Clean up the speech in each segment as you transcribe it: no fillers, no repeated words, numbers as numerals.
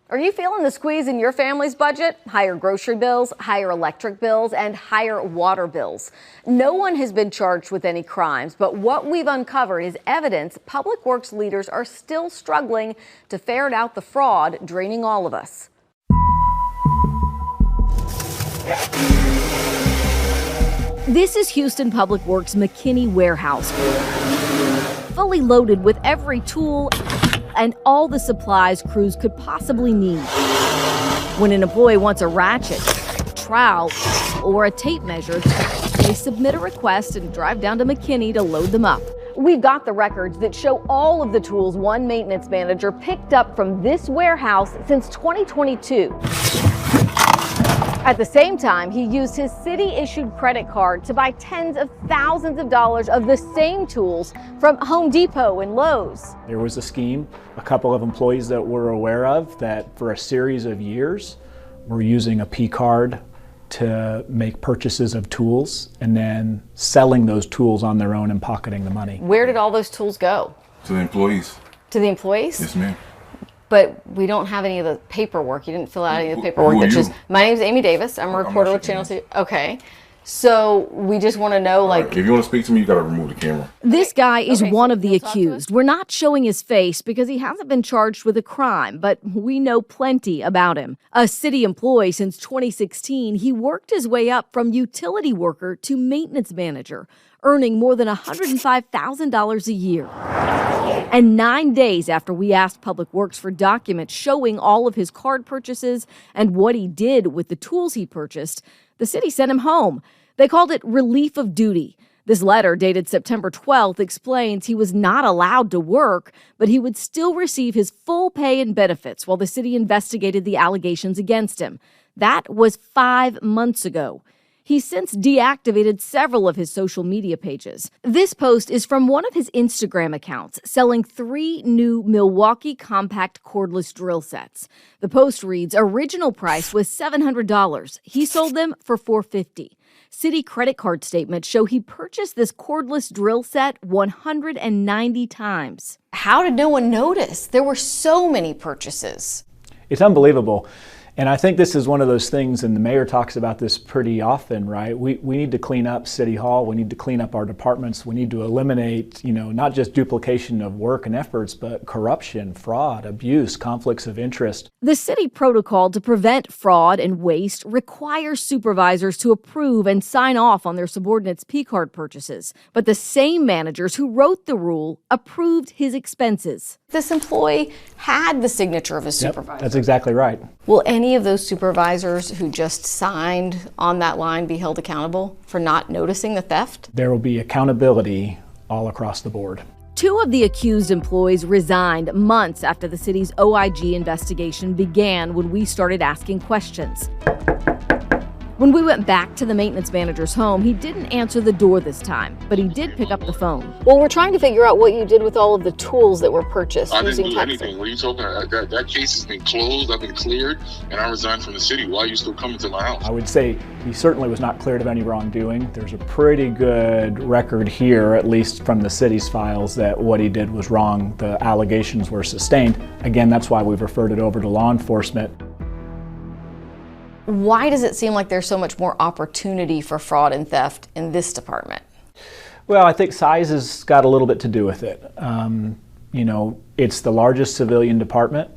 Are you feeling the squeeze in your family's budget? Higher grocery bills, higher electric bills, and higher water bills. No one has been charged with any crimes, but what we've uncovered is evidence public works leaders are still struggling to ferret out the fraud draining all of us. This is Houston Public Works McKinney warehouse, fully loaded with every tool and all the supplies crews could possibly need. When an employee wants a ratchet, trowel, or a tape measure, they submit a request and drive down to McKinney to load them up. We've got the records that show all of the tools one maintenance manager picked up from this warehouse since 2022. At the same time, he used his city-issued credit card to buy tens of thousands of dollars of the same tools from Home Depot and Lowe's. There was a scheme, a couple of employees that we're aware of, that for a series of years were using a P card to make purchases of tools and then selling those tools on their own and pocketing the money. Where did all those tools go? To the employees. To the employees? Yes, ma'am. But we don't have any of the paperwork. You didn't fill out any of the paperwork. Who are you? My name is Amy Davis. I'm a reporter with Channel 2. Okay. So we just want to know, like... If you want to speak to me, you got to remove the camera. This guy is one of the accused. We're not showing his face because he hasn't been charged with a crime, but we know plenty about him. A city employee since 2016, he worked his way up from utility worker to maintenance manager, earning more than $105,000 a year. And 9 days after we asked Public Works for documents showing all of his card purchases and what he did with the tools he purchased, the city sent him home. They called it relief of duty. This letter, dated September 12th, explains he was not allowed to work, but he would still receive his full pay and benefits while the city investigated the allegations against him. That was 5 months ago. He's since deactivated several of his social media pages. This post is from one of his Instagram accounts, selling 3 new Milwaukee compact cordless drill sets. The post reads, original price was $700. He sold them for $450. City credit card statements show he purchased this cordless drill set 190 times. How did no one notice? There were so many purchases. It's unbelievable. And I think this is one of those things, and the mayor talks about this pretty often, right? We need to clean up City Hall. We need to clean up our departments. We need to eliminate, not just duplication of work and efforts, but corruption, fraud, abuse, conflicts of interest. The city protocol to prevent fraud and waste requires supervisors to approve and sign off on their subordinates' P-card purchases. But the same managers who wrote the rule approved his expenses. This employee had the signature of a supervisor. Yep, that's exactly right. Will any of those supervisors who just signed on that line be held accountable for not noticing the theft? There will be accountability all across the board. 2 of the accused employees resigned months after the city's OIG investigation began when we started asking questions. When we went back to the maintenance manager's home, he didn't answer the door this time, but he did pick up the phone. Well, we're trying to figure out what you did with all of the tools that were purchased using texting. I didn't do anything. What are you talking about? That case has been closed, I've been cleared, and I resigned from the city. Why are you still coming to my house? I would say he certainly was not cleared of any wrongdoing. There's a pretty good record here, at least from the city's files, that what he did was wrong. The allegations were sustained. Again, that's why we've referred it over to law enforcement. Why does it seem like there's so much more opportunity for fraud and theft in this department? Well, I think size has got a little bit to do with it. It's the largest civilian department.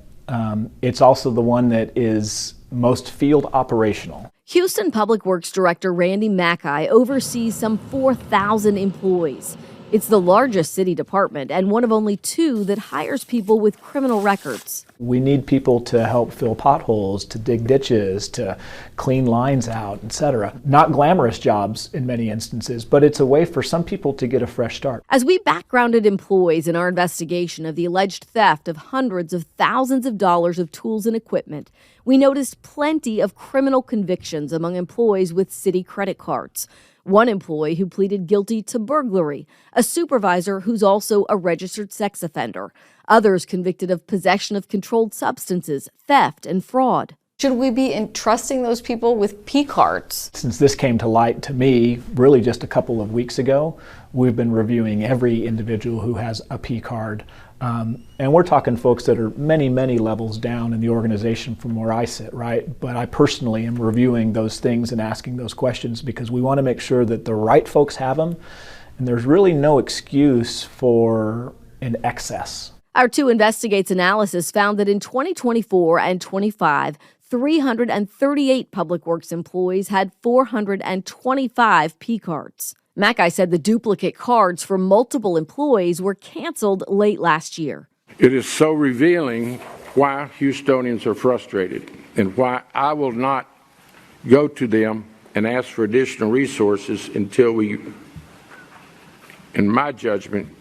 It's also the one that is most field operational. Houston Public Works Director Randy Mackay oversees some 4,000 employees. It's the largest city department and one of only 2 that hires people with criminal records. We need people to help fill potholes, to dig ditches, to clean lines out, etc. Not glamorous jobs in many instances, but it's a way for some people to get a fresh start. As we backgrounded employees in our investigation of the alleged theft of hundreds of thousands of dollars of tools and equipment, we noticed plenty of criminal convictions among employees with city credit cards. One employee who pleaded guilty to burglary, a supervisor who's also a registered sex offender, others convicted of possession of controlled substances, theft, and fraud. Should we be entrusting those people with P cards? Since this came to light to me really just a couple of weeks ago, we've been reviewing every individual who has a P card And we're talking folks that are many, many levels down in the organization from where I sit, right? But I personally am reviewing those things and asking those questions because we want to make sure that the right folks have them, and there's really no excuse for an excess. Our 2 Investigates analysis found that in 2024 and 25, 338 Public Works employees had 425 P cards. Mackay said the duplicate cards for multiple employees were canceled late last year. It is so revealing why Houstonians are frustrated and why I will not go to them and ask for additional resources until we, in my judgment,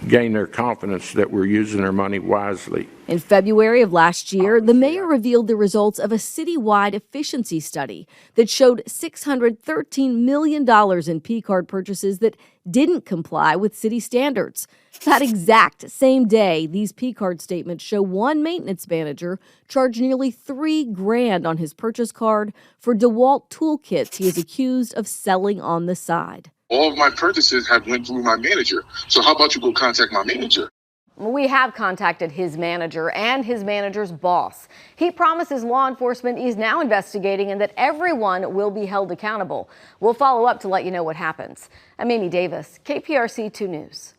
gain their confidence that we're using their money wisely. In February of last year, the mayor revealed the results of a citywide efficiency study that showed $613 million in P card purchases that didn't comply with city standards. That exact same day, these P card statements show one maintenance manager charged nearly $3,000 on his purchase card for DeWalt toolkits he is accused of selling on the side. All of my purchases have went through my manager. So how about you go contact my manager? We have contacted his manager and his manager's boss. He promises law enforcement is now investigating and that everyone will be held accountable. We'll follow up to let you know what happens. I'm Amy Davis, KPRC 2 News.